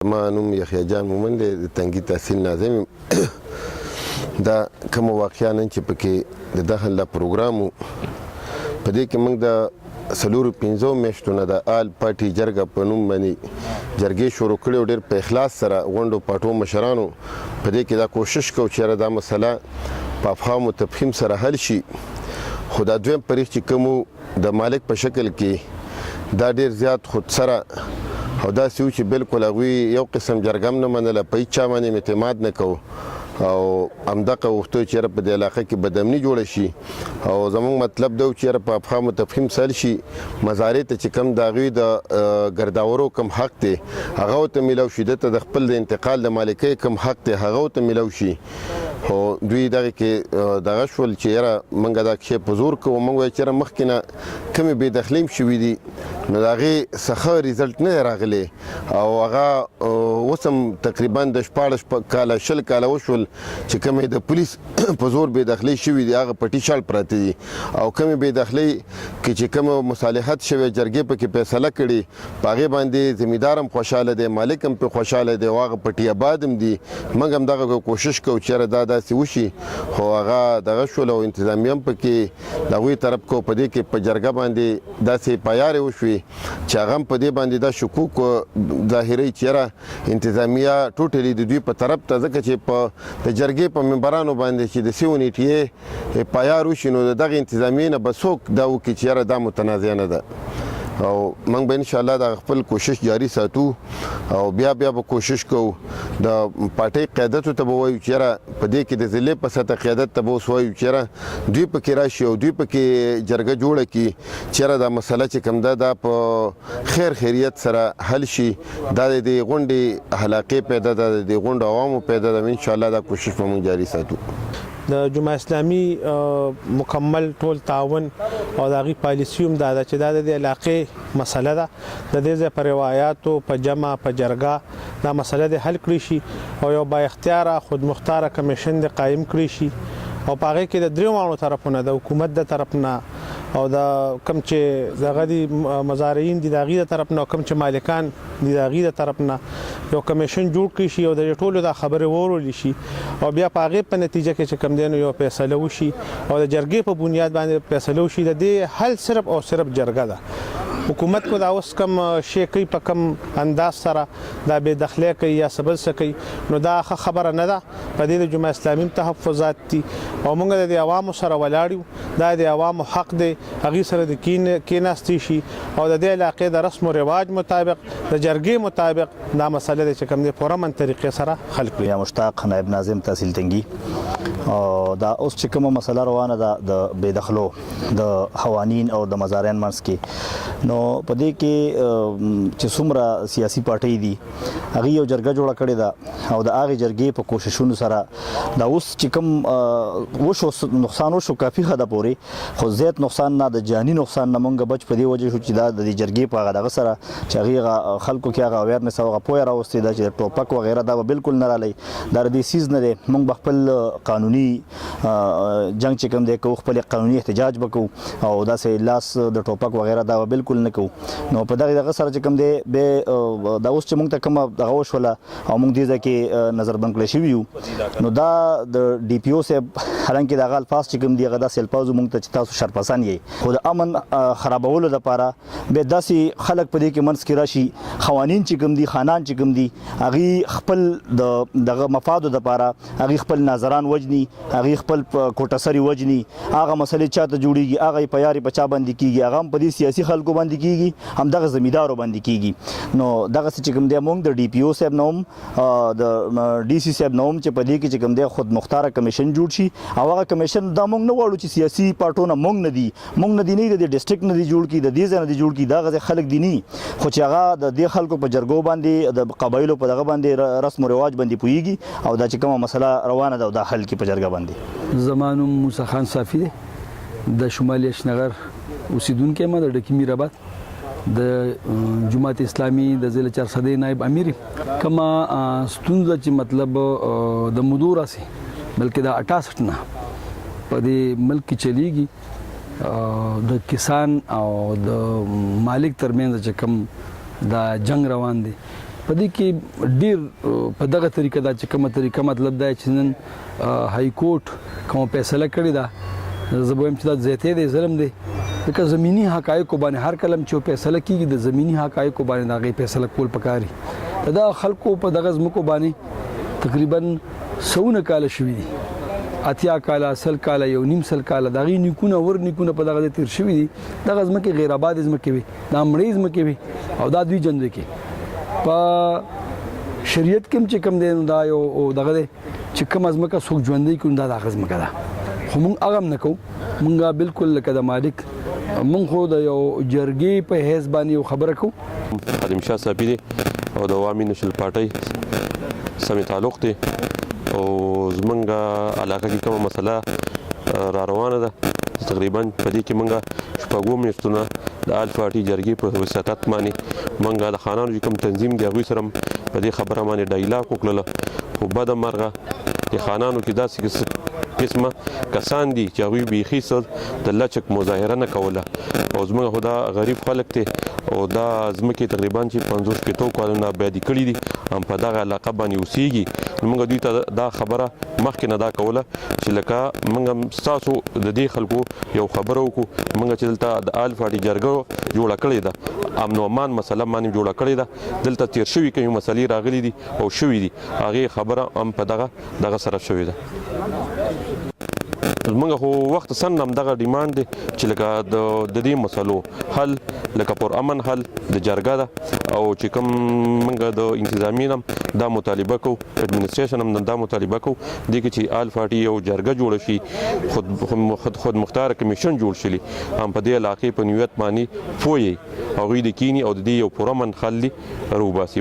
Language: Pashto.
ما نوم یحیی جان مومن دی د تنګي تحصیل ناظم دا کوم واقعیا نن چې پکې د داخل لا پروګرام په دې کې موږ د سلورو 15 میاشتو نه د آل پارټي جرګه په نوم باندې جرګې شروع کړې او ډېر په اخلاص سره غونډو پاټو مشرانو په دې کې دا کوشش کوو چې دا مسله په افهام او تفهیم سره حل شي. خو دا دویم پریخ چې کوم د مالک په شکل کې دا ډېر زیات خود سره او دا سیو چې بالکل هغوی یو قسم جرګه نه منله، په هیڅ چا باندې اعتماد نه کوو او همدغه غوښتو چې په دې علاقه کې بدامني جوړه شي او زموږ مطلب دا چې په افهام او تفهیم سل شي، مزارع ته چې کم د هغوی د ګرداورو کم حق دی هغه ورته میلاو شي، دته د خپل د انتقال د مالکۍ کم حق دی هغه ورته میلاو شي. خو دوی دغه کې دغه شول چې یاره موږ دا شی په زور کوو، موږ وایو چې مخکې نه کومې بې دخلۍ شوي دي نو د هغې څخه ریزلټ نه دی راغلی او هغه اوس هم تقریبا د 14 کاله 20 کاله وشول چې کومې د پولیس په زور بې دخلۍ شوي دي هغه پټي شال پراته دي او کومې بې دخلۍ کې چې کوم مصالحت شوی جرګې پکې فیصله کړي په هغې باندې زمیندار هم خوشحاله دی، مالک هم پرې خوشحاله دی او هغه پټي آباد هم دي. موږ هم دغه کوشش کوو چې دا داسې وشي، خو هغه دغه شول او انتظامیه هم پکې د هغوی طرف کو په دې کې په جرګه باندې داسې پایارې وشوې چې هغه هم په دې باندې دا شکوک ظاهروي چې یاره انتظامیه ټوټلي د دوی په طرف ته، ځکه چې په د جرګې په ممبرانو باندې چې د سیو نیټې پایار وشي نو دغه انتظامیې نه به څوک دا وکړي چې یاره دا متنازعه نه ده. او موږ به انشاءالله دا خپل کوشش جاری ساتو او بیا به کوشش کوو د پارټۍ قیادتو ته به وایو چې یاره په دې کې د ضلع په سطح قیادت ته به اوس وایو چې یاره دوی پکې راشي او دوی پکې جرګه جوړه کړي چې یاره دا مسله چې کوم ده دا په خیر خیریت سره حل شي. دا د دې غونډې حلاقې پیدا ده، د دې غونډو عوامو پیدا ده، انشاءالله دا کوشش به موږ جاری ساتو. د جمعه اسلامي مکمل ټول تعاون او د هغې پالیسي هم دا ده چې دا د دې علاقې مسله ده، د دې ځای په روایاتو په جمع په جرګه دا مسله دې حل کړی شي او یو با اختیاره خودمختاره کمیشن دې قایم کړی شي او په هغې کې د دریو ماڼو طرفونه د حکومت د طرف نه او د کم چې دغه دي مزارعین دي د هغې د طرف نه او کم چې مالکان دي د هغې د طرف نه یو کمیشن جوړ کړي شي او د ټولو دا خبرې واورول شي او بیا په هغې په نتیجه کې چې کم دی نو یو فیصله وشي او د جرګې په بنیاد باندې فیصله وشي. د دې حل صرف او صرف جرګه ده. حکومت کو دا اوس کم شی کوي په کم انداز سره دا بې دخلي کوي یا سبل څه کوي نو دا خبره نه ده. په دې د جمعه اسلامي تحفظات دي او موږ د عوامو سره ولاړ یو، دا د عوامو حق دی هغې سره د کېناستې شي او د دې علاقې د رسم و رواج مطابق د جرګې مطابق دا مسله دی چې کوم دی په امن طریقې سره حل کړي. یا مشتاق نائب ناظم تحصیل تنګي او دا اوس چې کومه مسله روانه ده د بې دخلو د حوانین او د مزارعین منځ کې نو په دې کې چې څومره سیاسي پارټۍ دي هغې یو جرګه جوړه کړې ده او د هغې جرګې په کوششونو سره دا اوس چې کوم وشو نقصان وشو کافي حده پورې، خو زیات نقصان نه د جاني نقصان نه مونږ بچ په دې وجه شو چې دا د دې جرګې په هغه دغه سره چې هغې خلکو کې هغه اویرنس او هغه پوهه راوستې ده چې ټوپک وغیره دا به بالکل نه رالی، دا د دې سیز نه دی. مونږ به خپل قانوني جنګ چې کوم دی کوو، خپل قانوني احتجاج به کوو او داسې لاس د ټوپک وغیره دا به بالکل نه کوو. نو په دغه سره چې کوم دی بیا دا اوس چې مونږ ته کومه دغه وشوله او مونږ دې ځای کې نظربند کړی شوي یو نو دا د ډي پي او صاحب حالانکې د هغه الفاظ چې کوم دي هغه داسې الفاظو مونږ ته چې تاسو شرپسند یې، خو د امن خرابولو دپاره بیا داسې خلک په دې کې منځ کې راشي، قوانین چې کوم دي خانان چې کوم دي هغې خپل دغه مفادو دپاره هغې خپل ناظران وجني، هغې خپل کوټه وجني، هغه مسلې چا ته جوړېږي هغه یې په یارې په چا باندې کېږي، هغه هم په دې سیاسي خلکو باندې کېږي، همدغه زمیندارو باندې کېږي. نو دغسې چې کوم دی مونږ د ډي پي او صاحب نه هم د ډي سي صاحب نه هم چې په دې کې چې کوم دی خودمختاره کمیشن جوړ شي او هغه کمیشن دا مونږ نه غواړو چې سیاسي پارټونه مونږ نه دي نه د ډسټرکټ نه دي جوړ کړي، د دې ځای نه دي جوړ کړي، دغه خلک دي نه، خو چې هغه د دې خلکو په جرګو باندې د قبایلو په دغه باندې رسم و رواج باندې پوهېږي او دا چې کومه مسله روانه ده او دا حل کړي په جرګه باندې. زما نوم موسی خان صافي دی، د شمالي اشنغر اوسیدونکی یم، د ډکي میرآباد د جماعت اسلامي د ضلع 400 نائب امیر. کومه ستونزه چې مطلب د مودو راسي بلکې د 68 نه په دې ملک کې چلیږي د کسان او د مالک ترمنځ چې کوم دا جنگ روان دي په دې کې ډیر په دغه طریقه دا چې کومه طریقه مطلب دا چې نن های کورټ کوم فیصله کړې ده زه به وایم چې دا زیاتې دی ظلم دی ځکه زمینی حقایقو باندې هر کلم چې فیصله کیږي د زمینی حقایقو باندې د هغې فیصله کول پکاري دا خلکو په دغه ځمکو باندې تقریبا سونه کاله شوي دي 80 کاله 100 کاله 1.5 کاله د هغې نیکونه ور نیکونه په دغه ځای تېر شوي دي دغه ځمکې غیر آبادې ځمکې وي دا مړې ځمکې وي او دا دوی جندې کې په شریعت کې هم چې کوم دی نو دا یو دغه دی چې کومه ځمکه څوک ژوندی کړي دا د هغه ځمکه ده خو موږ هغه هم نه کوو موږ بالکل لکه د مالک موږ خو د یو جرګې په حیث باندې یو خبره کوو خادم شاه صافي دی او د عوامي نېشنل پارټۍ سمې تعلق دی او زمونږ علاقه کې کومه مسله را روانه ده تقریبا په دې کې مونږ شپږو میاشتونه د آل پارټي جرګې په وساطت باندې مونږ د خانانو چې کوم تنظیم دی هغوی سره په دې خبره باندې ډایلاګ وکړله خو بده مرغه د خانانو کې داسې قسمه کسان دي چې هغوی بیخي څه د لچک مظاهره نه کوله او زموږ خو دا غریب خلک دی او دا ځمکې تقریبا چې 50 کالونه آبادي کړي دي هم په دغه علاقه باندې اوسیږي نو موږ دوی ته دا خبره مخکې نه دا کوله چې لکه موږ ستاسو د دې خلکو یو خبره وکړو موږ چې دلته د آل پارټي جرګه جوړه کړې ده امن و امان مسله باندې جوړه کړې ده دلته تیر شوي کومې مسلې راغلي دي او شوي دي هغې خبره هم په دغه سره شوې ده زمونږ خو وخت سن هم دغه ډیمانډ دی چې لکه د دې مسلو حل لکه پر امن حل د جرګه ده او چې کوم موږ د انتظامی هم دا مطالبه کوو اډمنسټریشن هم دا مطالبه کوو دې کې چې آل پارټي یو جرګه جوړه شي خود مختار کمیشن جوړ شي هم په دې علاقې په نیت باندې پوهیږي هغوی د کینی او د دې یو پرامن حل دی روباسي